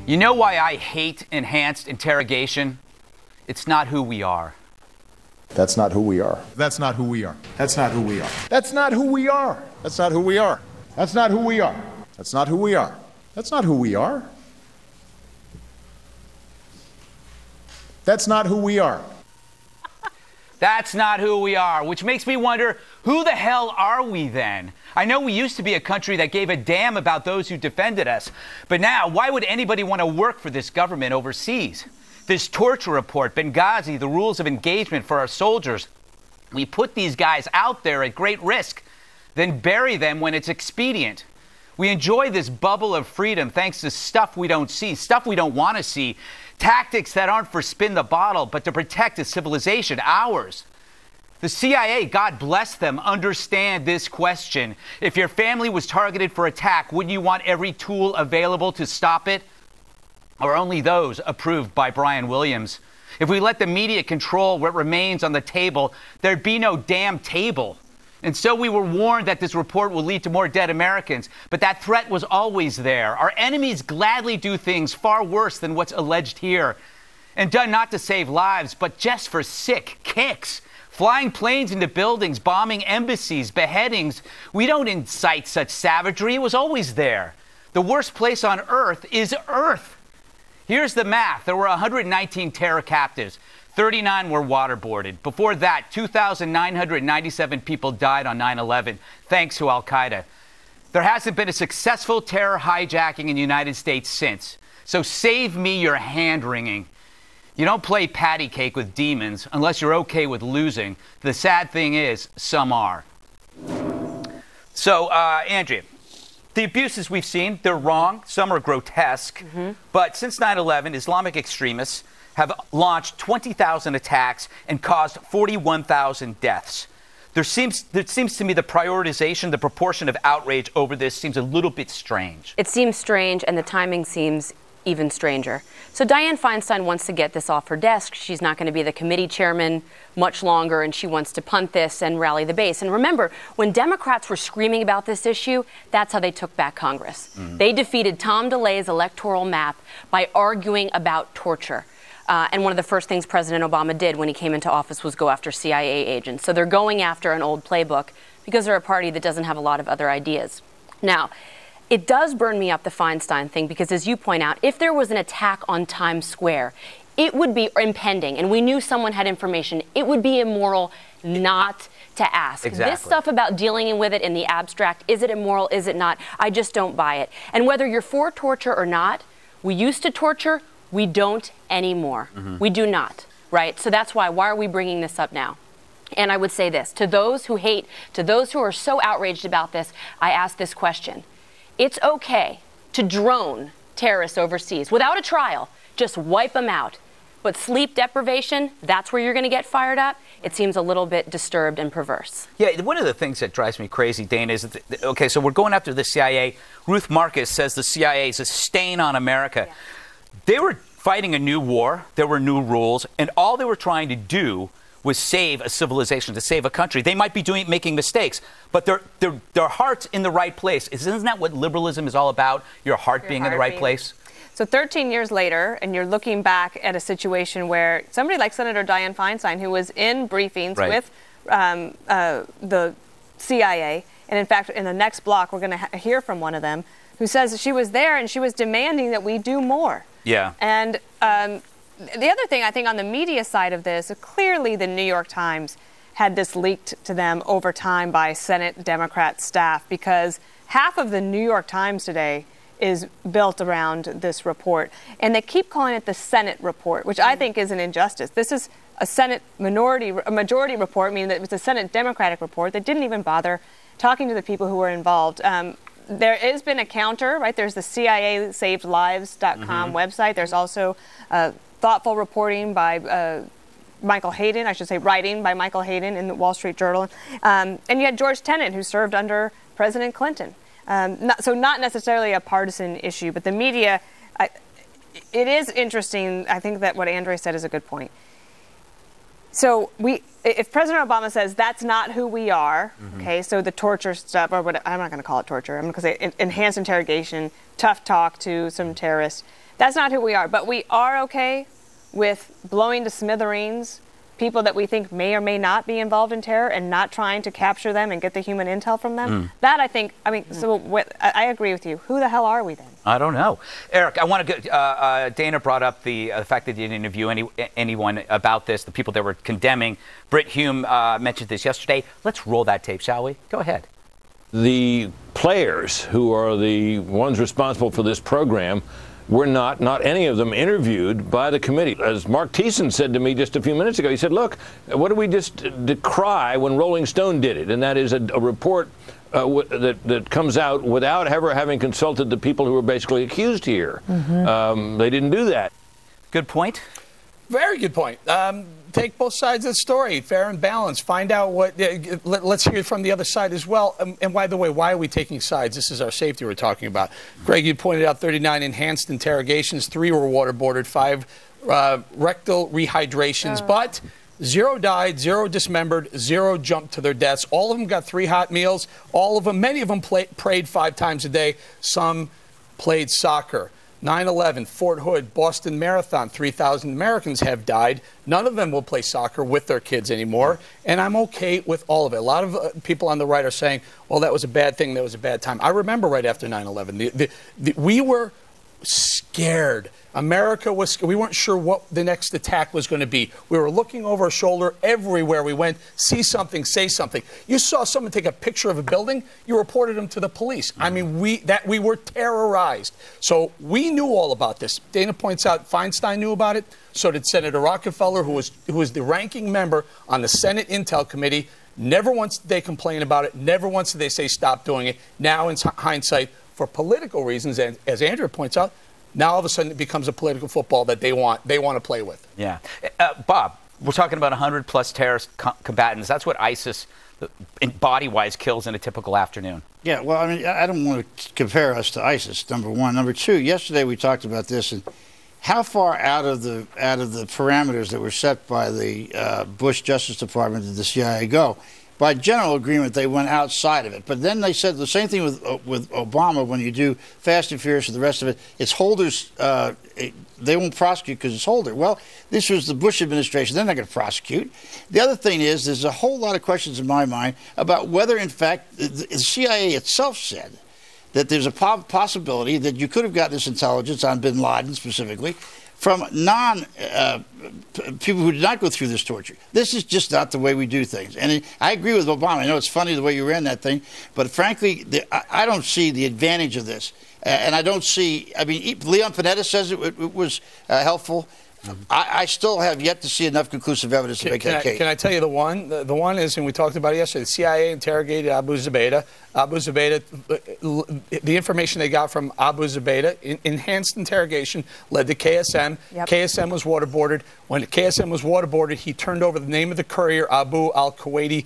You know why I hate enhanced interrogation? It's not who we are. That's not who we are. That's not who we are. That's not who we are. That's not who we are. That's not who we are. That's not who we are. That's not who we are. That's not who we are. That's not who we are. That's not who we are, which makes me wonder, who the hell are we then? I know we used to be a country that gave a damn about those who defended us, but now, why would anybody want to work for this government overseas? This torture report, Benghazi, the rules of engagement for our soldiers. We put these guys out there at great risk, then bury them when it's expedient. We enjoy this bubble of freedom thanks to stuff we don't see, stuff we don't want to see, tactics that aren't for spin the bottle, but to protect a civilization, ours. The CIA, God bless them, understand this question. If your family was targeted for attack, wouldn't you want every tool available to stop it? Or only those approved by Brian Williams? If we let the media control what remains on the table, there'd be no damn table. And so we were warned that this report will lead to more dead Americans. But that threat was always there. Our enemies gladly do things far worse than what's alleged here. And done not to save lives, but just for sick kicks. Flying planes into buildings, bombing embassies, beheadings. We don't incite such savagery. It was always there. The worst place on earth is Earth. Here's the math. There were 119 terror captives. 39 were waterboarded. Before that, 2,997 people died on 9/11, thanks to al-Qaeda. There hasn't been a successful terror hijacking in the United States since. So save me your hand-wringing. You don't play patty cake with demons unless you're okay with losing. The sad thing is, some are. So, Andrea, the abuses we've seen, they're wrong. Some are grotesque. But since 9/11, Islamic extremists have launched 20,000 attacks and caused 41,000 deaths. There seems to me the prioritization, the proportion of outrage over this seems a little bit strange. It seems strange, and the timing seems even stranger. So Dianne Feinstein wants to get this off her desk. She's not going to be the committee chairman much longer, and she wants to punt this and rally the base. And remember, when Democrats were screaming about this issue, that's how they took back Congress. They defeated Tom DeLay's electoral map by arguing about torture. And one of the first things President Obama did when he came into office was go after CIA agents. So they're going after an old playbook because they're a party that doesn't have a lot of other ideas. Now, it does burn me up, the Feinstein thing, because as you point out, if there was an attack on Times Square, it would be impending, and we knew someone had information. It would be immoral not to ask. Exactly. This stuff about dealing with it in the abstract, is it immoral, is it not? I just don't buy it. And whether you're for torture or not, we used to torture, we don't anymore. We do not, right? So that's why are we bringing this up now? And I would say this, to those who hate, to those who are so outraged about this, I ask this question. It's okay to drone terrorists overseas without a trial, just wipe them out. But sleep deprivation, that's where you're going to get fired up. It seems a little bit disturbed and perverse. Yeah, one of the things that drives me crazy, Dana, is, okay, so we're going after the CIA. Ruth Marcus says the CIA is a stain on America. Yeah. They were fighting a new war. There were new rules. And all they were trying to do was save a civilization, to save a country. They might be making mistakes, but their heart's in the right place. Isn't that what liberalism is all about? Your heart being in the right place? So 13 years later, and you're looking back at a situation where somebody like Senator Dianne Feinstein, who was in briefings with the CIA, and in fact, in the next block, we're going to hear from one of them, who says she was there and she was demanding that we do more. Yeah. And the other thing I think on the media side of this, clearly the New York Times had this leaked to them over time by Senate Democrat staff, because half of the New York Times today is built around this report. And they keep calling it the Senate report, which I think is an injustice. This is a Senate majority report, meaning that it was a Senate Democratic report. They didn't even bother talking to the people who were involved. There has been a counter, right? There's the CIA SavedLives.com website. There's also thoughtful reporting by Michael Hayden, I should say writing by Michael Hayden in the Wall Street Journal. And you had George Tenet, who served under President Clinton. So not necessarily a partisan issue, but the media, it is interesting. I think that what Andrea said is a good point. So if President Obama says that's not who we are, okay, so the torture stuff, or what, I'm not going to call it torture, I'm going to say enhanced interrogation, tough talk to some terrorists, That's not who we are. But we are okay with blowing to smithereens people that we think may or may not be involved in terror and not trying to capture them and get the human intel from them. That, I think, I agree with you. Who the hell are we then? I don't know. Eric, I want to go, Dana brought up the fact that you didn't interview anyone about this, the people that were condemning. Britt Hume mentioned this yesterday. Let's roll that tape, shall we? Go ahead. The players who are the ones responsible for this program were not any of them interviewed by the committee. As Mark Thiessen said to me just a few minutes ago, he said, look, what did we just decry when Rolling Stone did it? And that is a report that comes out without ever having consulted the people who were basically accused here. They didn't do that. Good point. Very good point. Take both sides of the story, fair and balanced. Find out what. Let's hear from the other side as well. And by the way, why are we taking sides? This is our safety we're talking about. Greg, you pointed out 39 enhanced interrogations, 3 were waterboarded, 5 rectal rehydrations, but 0 died, 0 dismembered, 0 jumped to their deaths. All of them got 3 hot meals. All of them, many of them prayed 5 times a day. Some played soccer. 9/11, Fort Hood, Boston Marathon, 3,000 Americans have died. None of them will play soccer with their kids anymore, and I'm okay with all of it. A lot of people on the right are saying, well, that was a bad thing, that was a bad time. I remember right after 9/11, we were scared. America was, we weren't sure what the next attack was going to be. We were looking over our shoulder everywhere we went, see something, say something. You saw someone take a picture of a building, you reported them to the police. I mean, we were terrorized. So we knew all about this. Dana points out Feinstein knew about it. So did Senator Rockefeller, who was the ranking member on the Senate Intel Committee. Never once did they complain about it. Never once did they say stop doing it. Now, in hindsight, for political reasons, and as Andrea points out, now all of a sudden it becomes a political football that they want to play with. Yeah. Bob, we're talking about 100-plus terrorist combatants. That's what ISIS, body-wise, kills in a typical afternoon. Yeah, well, I mean, I don't want to compare us to ISIS, number one. Number two, yesterday we talked about this, and how far out of the parameters that were set by the Bush Justice Department did the CIA go? By general agreement, they went outside of it. But then they said the same thing with Obama. When you do Fast and Furious and the rest of it, it's Holder's. They won't prosecute because it's Holder. Well, this was the Bush administration. They're not going to prosecute. The other thing is, there's a whole lot of questions in my mind about whether, in fact, the CIA itself said that there's a possibility that you could have gotten this intelligence on bin Laden specifically from people who did not go through this torture. This is just not the way we do things. And I agree with Obama. I know it's funny the way you ran that thing, but frankly, I don't see the advantage of this. And I don't see, I mean, Leon Panetta says it was helpful. I still have yet to see enough conclusive evidence to make that case. Can I tell you the one? The one is, and we talked about it yesterday, the CIA interrogated Abu Zubaydah. Abu Zubaydah, the information they got from Abu Zubaydah, enhanced interrogation, led to KSM. Yep. KSM was waterboarded. When KSM was waterboarded, he turned over the name of the courier, Abu al-Kuwaiti.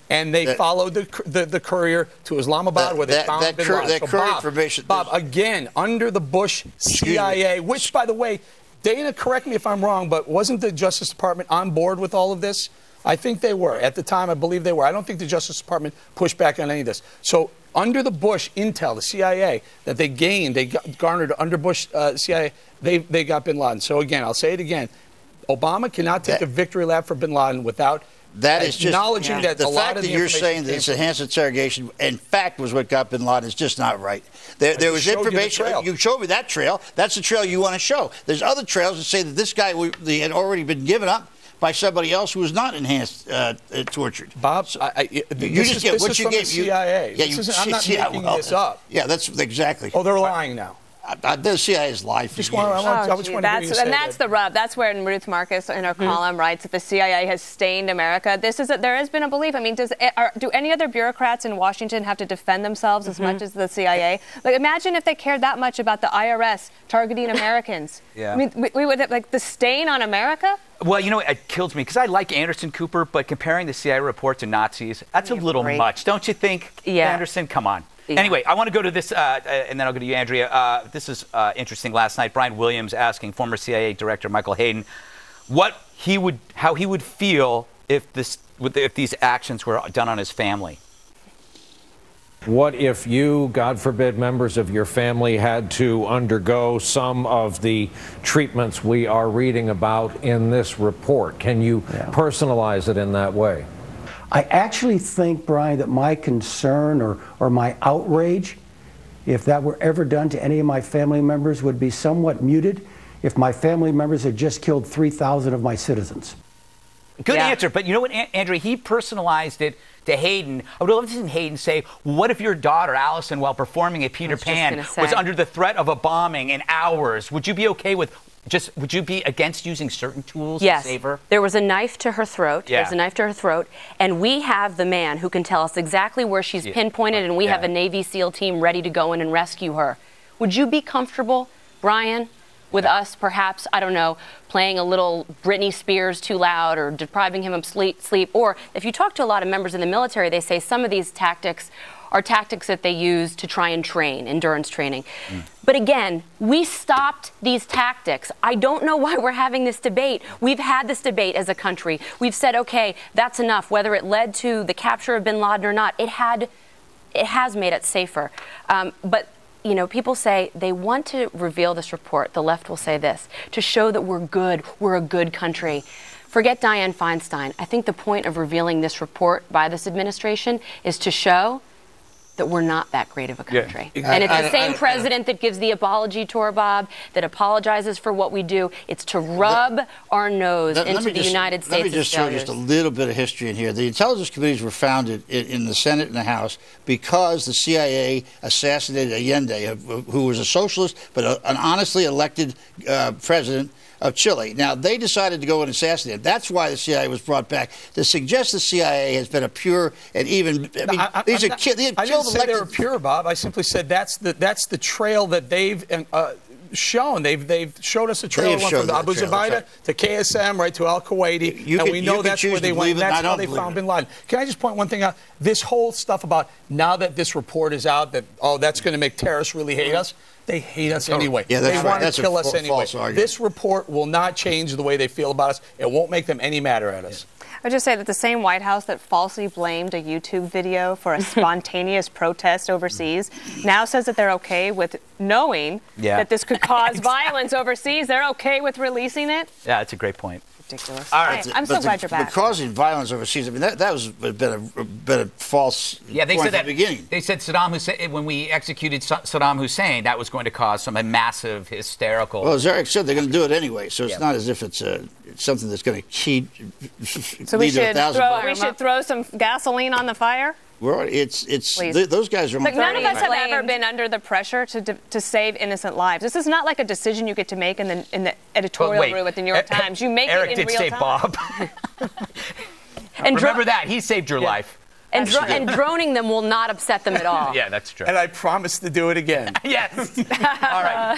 And they followed the courier to Islamabad, where they found bin Laden. Bob, again, under the Bush CIA, which, by the way, Dana, correct me if I'm wrong, but wasn't the Justice Department on board with all of this? I think they were. At the time, I believe they were. I don't think the Justice Department pushed back on any of this. So under the Bush intel, the CIA, that they gained, they garnered under Bush CIA, they got bin Laden. So again, I'll say it again. Obama cannot take a victory lap for bin Laden without acknowledging that the a lot fact of that you're saying that this enhanced interrogation, in fact, was what got bin Laden is just not right. There was information. You showed me that trail. That's the trail you want to show. There's other trails that say that this guy had already been given up by somebody else who was not enhanced, tortured. Bob, you just get what you gave. CIA. Yeah, I'm not making this up. Yeah, that's exactly. Oh, they're lying now. The CIA is lying for years. That's the rub. That's where Ruth Marcus in her column writes that the CIA has stained America. There has been a belief. I mean, do any other bureaucrats in Washington have to defend themselves as much as the CIA? Like, imagine if they cared that much about the IRS targeting Americans. Yeah. I mean, we would have, like, the stain on America. Well, you know, it kills me because I like Anderson Cooper, but comparing the CIA report to Nazis, that's a little much, don't you think? Yeah. Anderson, come on. Yeah. Anyway, I want to go to this, and then I'll go to you, Andrea. This is interesting. Last night, Brian Williams asking former CIA Director Michael Hayden how he would feel if these actions were done on his family. What if you, God forbid, members of your family had to undergo some of the treatments we are reading about in this report? Can you personalize it in that way? I actually think, Brian, that my concern or my outrage, if that were ever done to any of my family members, would be somewhat muted if my family members had just killed 3,000 of my citizens. Good answer. But you know what, Andrea? He personalized it to Hayden. I would love to see Hayden say, what if your daughter, Allison, while performing at Peter Pan, was under the threat of a bombing in hours? Would you be okay with would you be against using certain tools to save her? There was a knife to her throat. Yeah. There's a knife to her throat. And we have the man who can tell us exactly where she's pinpointed, and we have a Navy SEAL team ready to go in and rescue her. Would you be comfortable, Brian, with us perhaps, I don't know, playing a little Britney Spears too loud or depriving him of sleep? Or if you talk to a lot of members in the military, they say some of these tactics are tactics that they use to try and train, endurance training. But again, we stopped these tactics. I don't know why we're having this debate. We've had this debate as a country. We've said, okay, that's enough. Whether it led to the capture of bin Laden or not, it has made it safer. But you know, people say they want to reveal this report. The left will say this, to show that we're good, we're a good country. Forget Dianne Feinstein. I think the point of revealing this report by this administration is to show that we're not that great of a country. And it's the same president that gives the apology tour, Bob, that apologizes for what we do. It's to rub our nose into the United States' Let me just throw just a little bit of history in here. The intelligence committees were founded in the Senate and the House because the CIA assassinated Allende, who was a socialist but an honestly elected president of Chile. Now, they decided to go and assassinate him. That's why the CIA was brought back. To suggest the CIA has been a pure and even... I mean, I didn't say they were pure, Bob. I simply said that's the trail that they've shown. They've showed us a trail from Abu Zubaydah to KSM, right to al-Kuwaiti, and we know that's where they went. That's how they found bin Laden. Can I just point one thing out? This whole stuff about now that this report is out, that, oh, that's going to make terrorists really hate us. They hate us anyway. Yeah, they want to kill us anyway. Argument. This report will not change the way they feel about us. It won't make them any madder at us. I would just say that the same White House that falsely blamed a YouTube video for a spontaneous protest overseas now says that they're okay with knowing that this could cause violence overseas. They're okay with releasing it. Yeah, that's a great point. Ridiculous. All right. I'm so glad you're back. But causing violence overseas, I mean, that was been a false they point said at that, the beginning. They said Saddam Hussein, when we executed Saddam Hussein, that was going to cause some massive hysterical... Well, as Eric said, they're going to do it anyway, so it's not as if it's something that's going to keep... So we should throw some gasoline on the fire? Well, those guys are... Like, none of us have ever been under the pressure to save innessent lives. This is not like a decision you get to make in the editorial room at the New York Times. You make Eric it in real time. Bob. And remember that. He saved your life. And droning them will not upset them at all. Yeah, that's true. And I promise to do it again. Yes. All right.